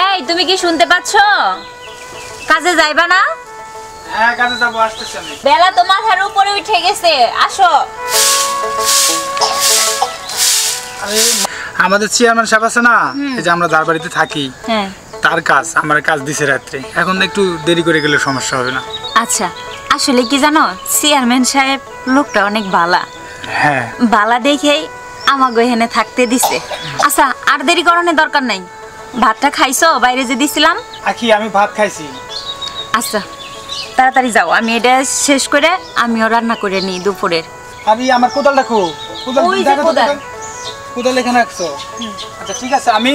এই তুমি কি শুনতে পাচ্ছ? কাজে যাইবা না? হ্যাঁ কাজে যাব, আসতেছি আমি। বেলা তো মাথার উপরে উঠে গেছে, আসো। আরে আমাদের চেয়ারম্যান সাহেব আছে না, এই যে আমরা যার বাড়িতে থাকি, হ্যাঁ তার কাজ আমার কাজ দিছে রাত্রে। এখন একটু দেরি করে গেলে সমস্যা হবে না? আচ্ছা, আসলে কি জানো, চেয়ারম্যান সাহেব লোকটা অনেক ভালা। হ্যাঁ বালা দেখেই আমাকে এখানে থাকতে দিছে। আচ্ছা, আর দেরি করানোর দরকার নাই। ভাতটা খাইছো বাইরে যে দিছিলাম? আখি আমি ভাত খাইছি। আচ্ছা তাড়াতাড়ি যাও, আমি এটা শেষ করে আমিও রান্না করে নিই দুপুরের। আরে আমার কোদাল দেখো, কোদাল ওই যে দেখো তো, কোদাল। কোদাল এখানে রাখছো। আচ্ছা ঠিক আছে, আমি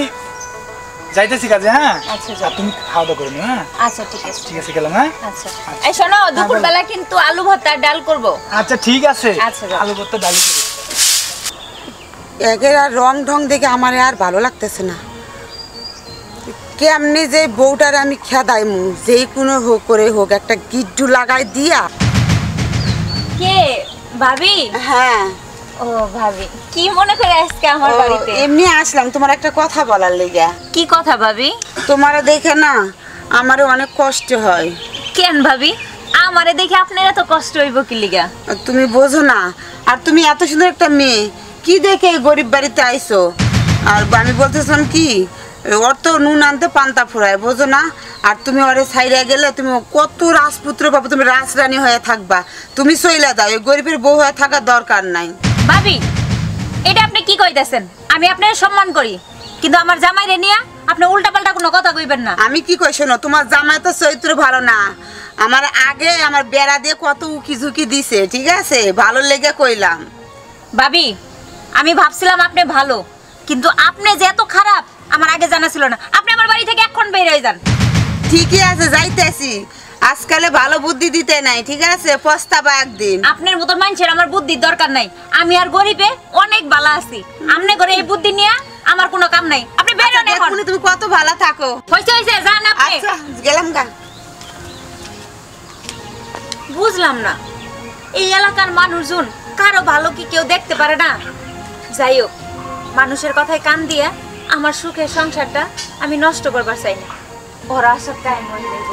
যাইতেছি কাজে। হ্যাঁ আচ্ছা আর তুমি খাওয়া দাওয়া করে নিও। হ্যাঁ আচ্ছা ঠিক আছে, ঠিক আছে, গেলাম। হ্যাঁ আচ্ছা এই শোনো, দুপুরবেলা কিন্তু আলু ভর্তা আর ডাল করব। আচ্ছা ঠিক আছে, আচ্ছা, যাও। আলু ভর্তা ডালি করে। একের আর রং ঢং দেখে আমার আর ভালো লাগতেছে না। কেমনি যে বউটার আমি খেদাইমু, যেই কোনো হোক করে হোক একটা গিড্ডু লাগাই দিয়া। কে ভাবি? হ্যাঁ ও ভাবি, কি মনে করে আজকে আমার ও, বাড়িতে? এমনি আসলাম তোমার একটা কথা বলার লেগে। কি কথা ভাবি? তোমারে দেখে না আমারও অনেক কষ্ট হয়। কেন ভাবি, আমারে দেখে আপনার এত কষ্ট হইব কি লিগা? তুমি বোঝো না, আর তুমি এত সুন্দর একটা মেয়ে, কি দেখে এই গরিব বাড়িতে আইছো? আর আমি বলতেছিলাম কি, ওর তো নুন আনতে পান্তা ফুরায়, বোঝো না? আর তুমি ওরে ছাইড়া গেলে তুমি কত রাজপুত্র পাবো, তুমি রাজরানী হয়ে থাকবা। তুমি চইলা দাও, এই গরিবের বউ হয়ে থাকার দরকার নাই। ভাবি, এটা আপনি কি কইতেছেন? আমি আপনার সম্মান করি, কিন্তু আমার জামাইরে নিয়ে আপনি উল্টাপাল্টা কোনো কথা কইবেন না। আমি কি কই শোনো, তোমার জামাই তো চরিত্র ভালো না। আমার আগে আমার বেড়া দিয়ে কত উকি ঝুঁকি দিছে, ঠিক আছে, ভালো লেগে কইলাম। ভাবি, আমি ভাবছিলাম আপনি ভালো, কিন্তু আপনি যে এত খারাপ আমার আগে জানা ছিল না। আপনি আমার বাড়ি থেকে এখন বের হয়ে যান। ঠিকই আছে, যাইতেছি। আজকালে ভালো বুদ্ধি দিতে নাই, ঠিক আছে, পস্তাবা একদিন। আপনার মতো মানুষের আমার বুদ্ধির দরকার নাই। আমি আর গরিবে অনেক ভালো আছি। আমনে করে এই বুদ্ধি নিয়ে আমার কোনো কাম নাই। আপনি বের হন এখন। এখনই তুমি কত ভালো থাকো। হইছে হইছে, যান আপনি। আচ্ছা গেলাম গা। বুঝলাম না, এই এলাকার মানুষজন কারো ভালো কি কেউ দেখতে পারে না? যাই হোক, মানুষের কথায় কান দিয়ে আমার সুখের সংসারটা আমি নষ্ট করবার চাই না। ওরা আসার টাইম হয়ে যায়।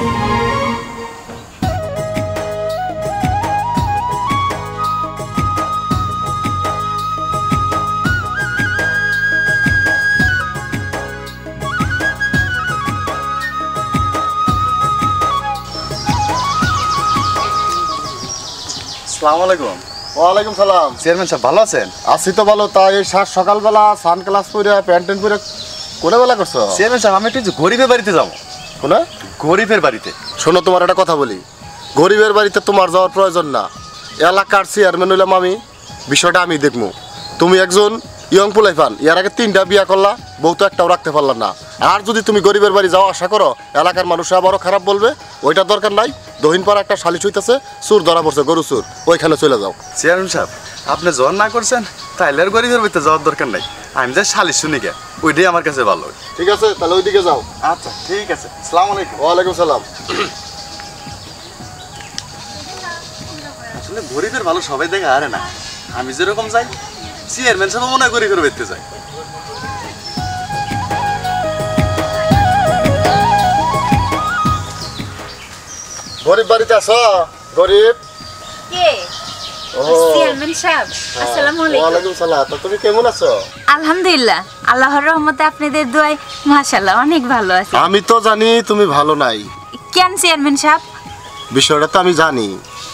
আসসালামু আলাইকুম। ওয়ালাইকুম সালাম। চেয়ারম্যান সাহেব ভালো আছেন? আছি তো ভালো। তা এই সকালবেলা সানগ্লাস পরে প্যান্ট ট্যান্ট পরে কোনে বেলা করছো? চেয়ারম্যান সাহেব আমি একটু গরিবের বাড়িতে যাবো। কোনে? গরিবের বাড়িতে। শোনো, তোমার একটা কথা বলি, গরিবের বাড়িতে তোমার যাওয়ার প্রয়োজন না। এলাকার চেয়ারম্যান হইলাম আমি, বিষয়টা আমি দেখবো। তুমি একজন ইয়ং পোলাই পান, এর আগে 3টা বিয়া করলা, বউ তো একটাও রাখতে পারলাম না। আর যদি তুমি গরিবের বাড়ি যাওয়া আশা করো, এলাকার মানুষ আবারও খারাপ বলবে। ওইটা দরকার নাই। দহিনপাড়া একটা সালিশ হইতেছে, চুর ধরা পড়ছে, গরু চুর, ওইখানে চলে যাও। চেয়ারম্যান সাহেব আপনি জন না করছেন, তাইলে আর গরিবের বাড়িতে যাওয়ার দরকার নাই। আমি যে সালিশ শুনি গে, ওইটাই আমার কাছে ভালো। ঠিক আছে, তাহলে ওইদিকে যাও। আচ্ছা ঠিক আছে, আসসালামু আলাইকুম। ওয়ালাইকুম সালাম। আসলে গরিবের ভালো সবাই দেখে আরে না। আমি যেরকম যাই, চেয়ারম্যান সাহেব মনে হয় গরিবের বাড়িতে যাই। গরিব বাড়িতে আছো? গরিব? কে? চেয়ারম্যান সাহেব, আসসালামু আলাইকুম। ওয়ালাইকুম সালাম। তা তুমি কেমন আছো? আলহামদুলিল্লাহ, আল্লাহর রহমতে আপনাদের দোয়ায় মাশাআল্লাহ অনেক ভালো আছি। আমি তো জানি তুমি ভালো নাই। কেন চেয়ারম্যান সাহেব? বিষয়টা তো আমি জানি।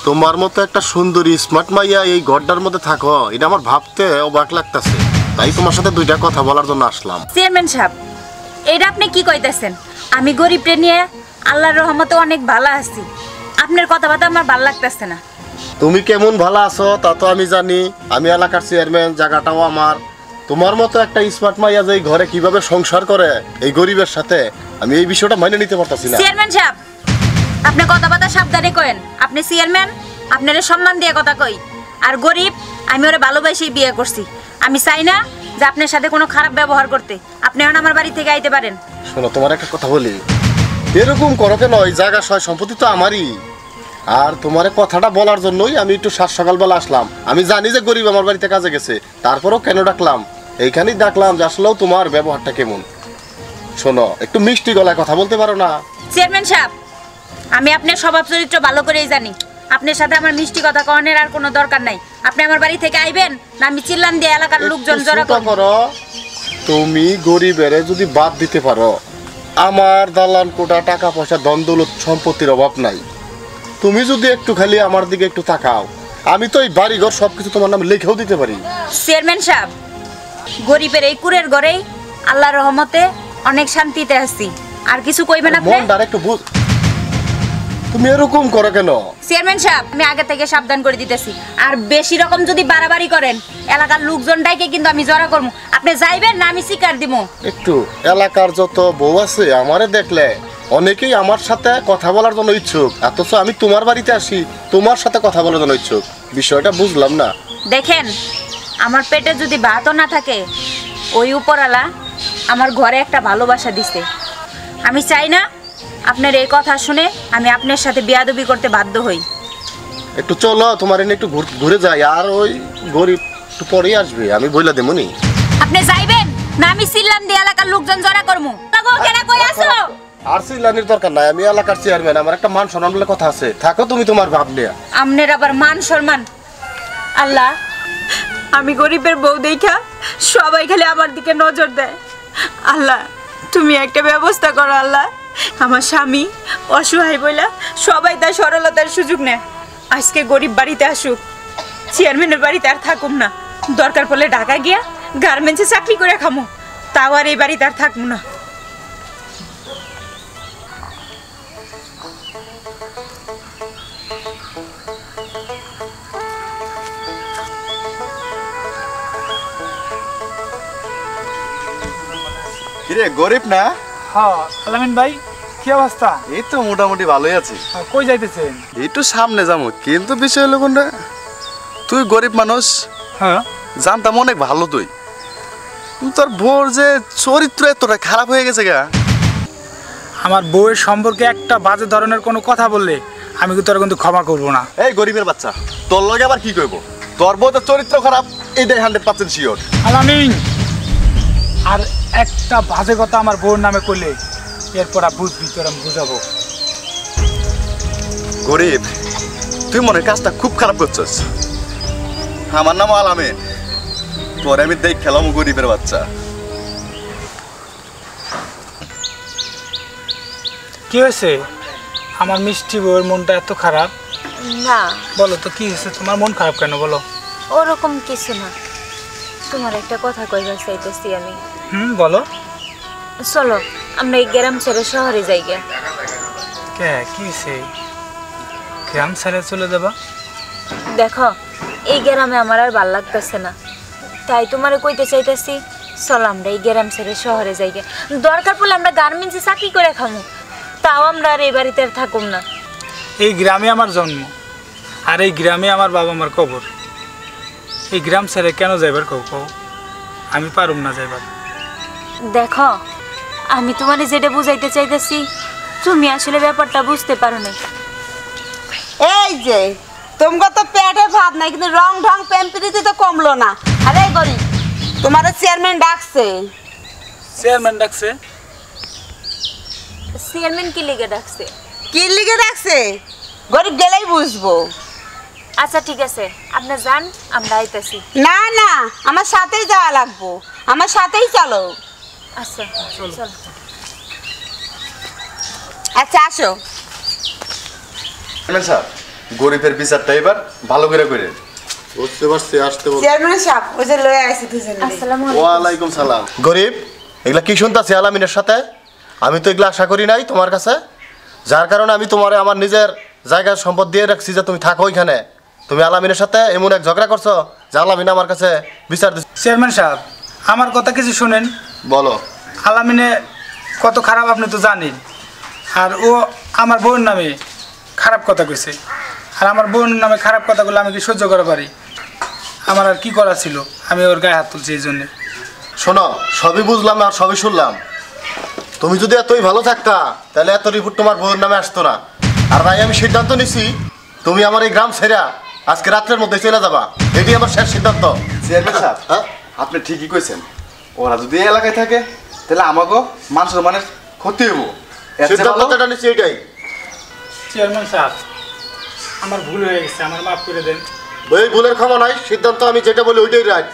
তোমার মতো একটা সুন্দরী স্মার্ট মাইয়া এই ঘরটার মধ্যে থাকো, এটা আমার ভাবতে অবাক লাগতেছে। তাই তোমার সাথে 2টা কথা বলার জন্য আসলাম। চেয়ারম্যান সাহেব, এটা আপনি কি কইতাছেন? আমি গরিবরে নিয়ে আল্লাহর রহমতে অনেক ভালো আছি। আপনার কথাবার্তা আমার ভালো লাগতেছে না। তুমি কেমন ভালো আছো তা তো আমি জানি। আমি এলাকার চেয়ারম্যান, জায়গাটাও আমার। তোমার মতো একটা স্মার্ট মাইয়া যে এই ঘরে কিভাবে সংসার করে এই গরিবের সাথে, আমি এই বিষয়টা মাইনে নিতে পারতাছি না। চেয়ারম্যান সাহেব, আপনি কথাবার্তা সাবধানে কইেন। আপনি চেয়ারম্যান, আপনারে সম্মান দিয়ে কথা কই। আর গরিব, আমি ওরে ভালোবাসেই বিয়ে করছি। আমি চাই না যে আপনার সাথে কোনো খারাপ ব্যবহার করতে। আপনি এখন আমার বাড়ি থেকে আইতে পারেন। শোনো, তোমার একটা কথা বলি, এরকম করো কেন? ওই জায়গা সয় সম্পত্তি তো আমারই। আর তোমার কথাটা বলার জন্যই আমি একটু সাত সকালবেলা আসলাম। আমি জানি যে গরিব আমার বাড়িতে কাজে গেছে, তারপরেও কেন ডাকলাম? এইখানেই ডাকলাম যে আসলেও তোমার ব্যবহারটা কেমন। শোনো, একটু মিষ্টি গলায় কথা বলতে পারো না? চেয়ারম্যান সাহেব, আমি আপনার স্বভাব চরিত্র ভালো করেই জানি। আপনার সাথে আমার মিষ্টি কথা কনের আর কোনো দরকার নাই। আপনি আমার বাড়ি থেকে আইবেন না আমি চিল্লান দিয়ে এলাকার লোকজন জড়ো করো। তুমি গরিবের যদি বাদ দিতে পারো, আমার দালান কোটা টাকা পয়সা ধন দৌলত সম্পত্তির অভাব নাই। তুমি যদি একটু খালি আমার দিকে একটু তাকাও, আমি তো এই বাড়িঘর সবকিছু তোমার নামে লিখেও দিতে পারি। চেয়ারম্যান সাহেব, গরিবের এই কুড়ের ঘরে আল্লাহর রহমতে অনেক শান্তিতে আছি। আর কিছু কইবেন আপনি? মন ডাইরেক্ট বুঝ। তুমি এরকম করো কেন? চেয়ারম্যান সাহেব, আমি আগে থেকে সাবধান করে দিতেছি, আর বেশি রকম যদি বাড়াবাড়ি করেন এলাকার লোকজনটাকে কিন্তু আমি জড়া করবো। আপনি যাইবেন না আমি শিকার দিব? একটু এলাকার যত বউ আছে আমারে দেখলে অনেকেই আমার সাথে কথা বলার জন্য ইচ্ছুক, অথচ আমি তোমার বাড়িতে আসি তোমার সাথে কথা বলার জন্য ইচ্ছুক। বিষয়টা বুঝলাম না। দেখেন, আমার পেটে যদি ভাতও না থাকে, ওই উপরালা আমার ঘরে একটা ভালোবাসা দিছে। আমি চাই না আপনার এই কথা শুনে আমি আপনার সাথে বেয়াদবি করতে বাধ্য হই। একটু চলো, তোমার এনে একটু ঘুরে যাই। আর ওই গরিব একটু পরেই আসবে, আমি বইলা দেবনি। আপনি যাইবেন না আমি চিল্লান দিয়ে এলাকার লোকজন জড়া করবো? লাগো কেনা কই আসো? আর সিলানির দরকার নাই, আমি এলাকার চেয়ারম্যান, আমার একটা মান সম্মান বলে কথা আছে। থাকো তুমি তোমার ভাব নিয়ে। আমনের আবার মান সম্মান? আল্লাহ, আমি গরিবের বউ দেখা সবাই খালি আমার দিকে নজর দেয়। আল্লাহ, তুমি একটা ব্যবস্থা করো। আল্লাহ, আমার স্বামী অসহায় বইলা সবাই তার সরলতার সুযোগ নেয়। আজকে গরিব বাড়িতে আসুক, চেয়ারম্যানের বাড়িতে আর থাকুম না। দরকার পড়লে ঢাকা গিয়া গার্মেন্টসে চাকরি করে খামো, তাও আর এই বাড়িতে আর থাকবো না। কিরে গরিব না? হ্যাঁ আলামিন ভাই, কি অবস্থা? এই তো মোটামুটি ভালোই আছি। কই যাইতেছেন? একটু সামনে যাবো, কিন্তু বিষয় হলো কোনটা, তুই গরিব মানুষ, হ্যাঁ জানতাম অনেক ভালো। তুই তোর বোর যে চরিত্র এতটা খারাপ হয়ে গেছে গা। আমার বউয়ের সম্পর্কে একটা বাজে ধরনের কোনো কথা বললে আমি কিন্তু তোরা কিন্তু ক্ষমা করবো না। এই গরিবের বাচ্চা, তোর লগে আবার কি কইব? তোর বউ তো চরিত্র খারাপ, এইটাই 100% শিওর। আলামিন, আর একটা বাজে কথা আমার বউর নামে করলে এরপর আর বুঝবি, তোর আমি বুঝাবো। গরিব, তুই মনে কাজটা খুব খারাপ করছিস। আমার নাম আলামিন, তোরে আমি দেখ খেলাম গরিবের বাচ্চা। কি হয়েছে? আমার মিষ্টি বউয়ের মনটা এত খারাপ? না, বলো তো কি হয়েছে, তোমার মন খারাপ কেন বলো? ওরকম কিছু না। তোমার একটা কথা কইবার চাইতেছি আমি। বলো। চলো আমরা এই গ্রাম ছেড়ে শহরে যাই গে। কে কি হয়েছে? গ্রাম ছেড়ে চলে যাবা? দেখো, এই গ্রামে আমার আর ভাল লাগতেছে না, তাই তোমারে কইতে চাইতেছি চলো আমরা এই গ্রাম ছেড়ে শহরে যাই গে। দরকার পড়লে আমরা গার্মেন্টসে চাকরি করে খামু, তাও আমরা আর এই বাড়িতে আর থাকুম না। এই গ্রামে আমার জন্ম, আর এই গ্রামে আমার বাবা মার কবর। এই গ্রাম ছেড়ে কেন যাইবার কও? আমি পারুম না যাইবার। দেখো, আমি তোমারে যেটা বুঝাইতে চাইতেছি তুমি আসলে ব্যাপারটা বুঝতে পারো না। এই যে তোমার তো পেটে ভাত নাই, কিন্তু রং ঢং প্যাম্পিরিতে তো কমলো না। আরে গরিব, তোমার চেয়ারম্যান ডাকছে। চেয়ারম্যান ডাকছে? চেয়ারম্যান কি লিগে ডাকছে? কি লিগে ডাকছে গরিব গেলেই বুঝবো। আচ্ছা ঠিক আছে, আপনি যান, আমরা আইতাছি। না না, আমার সাথেই যাওয়া লাগবো, আমার সাথেই চলো। আচ্ছা চলো। আচ্ছা আসো। চেয়ারম্যান সাহেব, গরিবের বিচারটা এবার ভালো করে করেন। বুঝতে পারছি, আসতে বল। চেয়ারম্যান সাহেব, ওই যে লয়ে আইছি দুজনে। আসসালামু আলাইকুম। ওয়ালাইকুম সালাম। গরিব, এগুলা কি শুনতাছি আলামিনের সাথে? আমি তো এগুলা আশা করি নাই তোমার কাছে, যার কারণে আমি তোমারে আমার নিজের জায়গার সম্পদ দিয়ে রাখছি যে তুমি থাকো ওইখানে। তুমি আলামিনের সাথে এমন এক ঝগড়া করছো যে আলামিন আমার কাছে বিচার দিচ্ছে। চেয়ারম্যান সাহেব, আমার কথা কিছু শুনেন। বলো। আলামিনে কত খারাপ আপনি তো জানেন, আর ও আমার বোন নামে খারাপ কথা কইছে। আর আমার বোন নামে খারাপ কথাগুলো আমি কি সহ্য করতে পারি? আমার আর কি করা ছিল, আমি ওর গায়ে হাত তুলছি এই জন্যে। শোনো, সবই বুঝলাম আর সবই শুনলাম, তুমি যদি এতই ভালো থাকতা তাহলে এত রিপোর্ট তোমার বউয়ের নামে আসতো না। আর ভাই আমি সিদ্ধান্ত নিছি তুমি আমার এই গ্রাম ছেড়ে আজকে রাত্রের মধ্যে চলে যাবা, এটি আমার শেষ সিদ্ধান্ত। চেয়ারম্যান সাহেব হ্যাঁ? আপনি ঠিকই কইছেন, ওরা যদি এই এলাকায় থাকে তাহলে আমাকেও মান সম্মানের ক্ষতি হবো। এর চেয়ে ভালো- সিদ্ধান্তটা নিচ্ছি এটাই। চেয়ারম্যান সাহেব, আমার ভুল হয়ে গেছে, আমার মাফ করে দেন। এই ভুলের ক্ষমা নাই, সিদ্ধান্ত আমি যেটা বলি ওইটাই রাইট।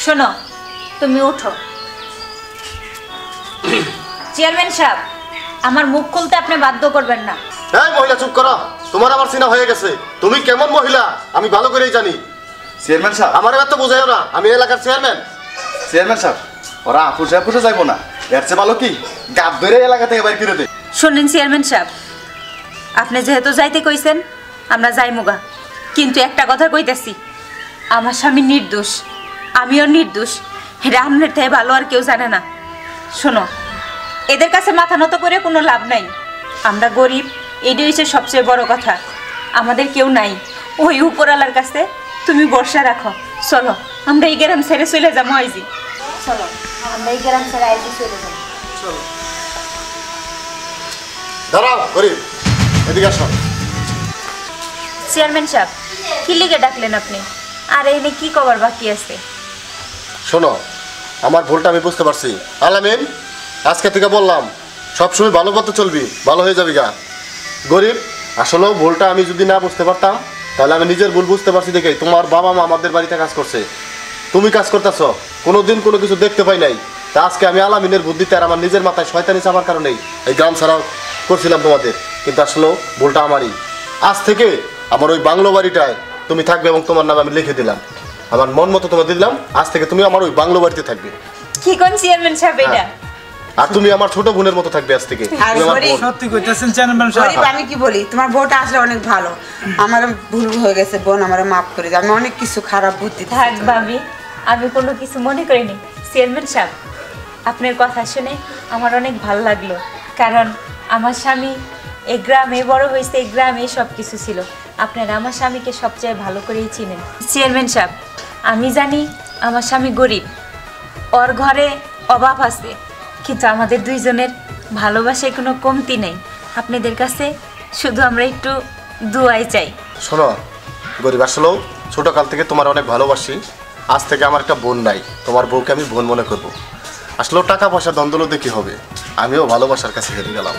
শোনো, তুমি উঠো। চেয়ারম্যান সাহেব, আমার মুখ খুলতে আপনি বাধ্য করবেন না। এই মহিলা চুপ করো, তোমার আমার চিনা হয়ে গেছে। তুমি কেমন মহিলা আমি ভালো করেই জানি। চেয়ারম্যান সাহেব আমার এত বোঝাইও না, আমি এলাকার চেয়ারম্যান। চেয়ারম্যান সাহেব ওরা আপুষে যাইবো না, এর চেয়ে ভালো কি গাব ধরে এলাকা থেকে বাইর করে দে। শুনেন চেয়ারম্যান সাহেব, আপনি যেহেতু যাইতে কইছেন আমরা যাইমুগা, কিন্তু একটা কথা কইতেছি, আমার স্বামী নির্দোষ, আমিও নির্দোষ, এটা আপনার থেকে ভালো আর কেউ জানে না। শোনো, এদের কাছে মাথা নত করে কোনো লাভ নাই, আমরা গরিব, এটাই হচ্ছে সবচেয়ে বড় কথা। আমাদের কেউ নাই, ওই উপরওয়ালার কাছে তুমি ভরসা রাখো। চলো আমরা এই গ্রাম ছেড়ে চলে যাবো আইজি। চলো আমরা এই গ্রাম ছেড়ে আইজি চলে যাবো। দাঁড়াও গরিব, এদিকে আসো। চেয়ারম্যান সাহেব, কি লিগে ডাকলেন আপনি? আর এনে কি কবার বাকি আছে? শোনো, আমার ভুলটা আমি বুঝতে পারছি। আলামিন, আজকে থেকে বললাম সবসময় ভালো পথে চলবি, ভালো হয়ে যাবি গা। গরিব, আসলেও ভুলটা আমি যদি না বুঝতে পারতাম তাহলে আমি নিজের ভুল বুঝতে পারছি দেখেই তোমার বাবা মা আমাদের বাড়িতে কাজ করছে, তুমি কাজ করতেছ, কোনোদিন কোনো কিছু দেখতে পাই নাই। তা আজকে আমি আলামিনের বুদ্ধিতে আর আমার নিজের মাথায় শয়তানি চাপার কারণেই এই গ্রাম ছাড়াও করছিলাম তোমাদের, কিন্তু আসলেও ভুলটা আমারই। আজ থেকে আমার ওই বাংলো বাড়িটায় তুমি থাকবে এবং তোমার নাম আমি লিখে দিলাম, আমার মন মতো তোমাদের দিলাম। আজ থেকে তুমি আমার ওই বাংলো বাড়িতে থাকবে। কি কোন চেয়ারম্যান সাহেব এটা? আর তুমি আমার ছোট বোনের মতো থাকবে আজ থেকে। আর তুমি আমার গরিব, বোন। সত্যি কইতেছেন চেয়ারম্যান গরিব, সাহেব? আমি কি বলি, তোমার বউটা আসলে অনেক ভালো। আমার ভুল হয়ে গেছে বোন, আমার মাফ করে দাও। আমি অনেক কিছু খারাপ বুদ্ধি থাক ভাবি, আমি কোনো কিছু মনে করিনি। চেয়ারম্যান সাহেব, আপনার কথা শুনে আমার অনেক ভালো লাগলো, কারণ আমার স্বামী এই গ্রামে বড় হয়েছে, এই গ্রামে সব কিছু ছিল। আপনারা আমার স্বামীকে সবচেয়ে ভালো করেই চিনেন। চেয়ারম্যান সাহেব, আমি জানি আমার স্বামী গরিব, ওর ঘরে অভাব আছে, কিন্তু আমাদের দুইজনের ভালোবাসায় কোনো কমতি নেই। আপনাদের কাছে শুধু আমরা একটু দোয়াই চাই। শোনো গরিব, আসলেও ছোটকাল থেকে তোমার অনেক ভালোবাসি। আজ থেকে আমার একটা বোন নাই, তোমার বউকে আমি বোন মনে করবো। আসলেও টাকা পয়সা দ্বন্দ্ব দেখি হবে, আমিও ভালোবাসার কাছে হেরে গেলাম।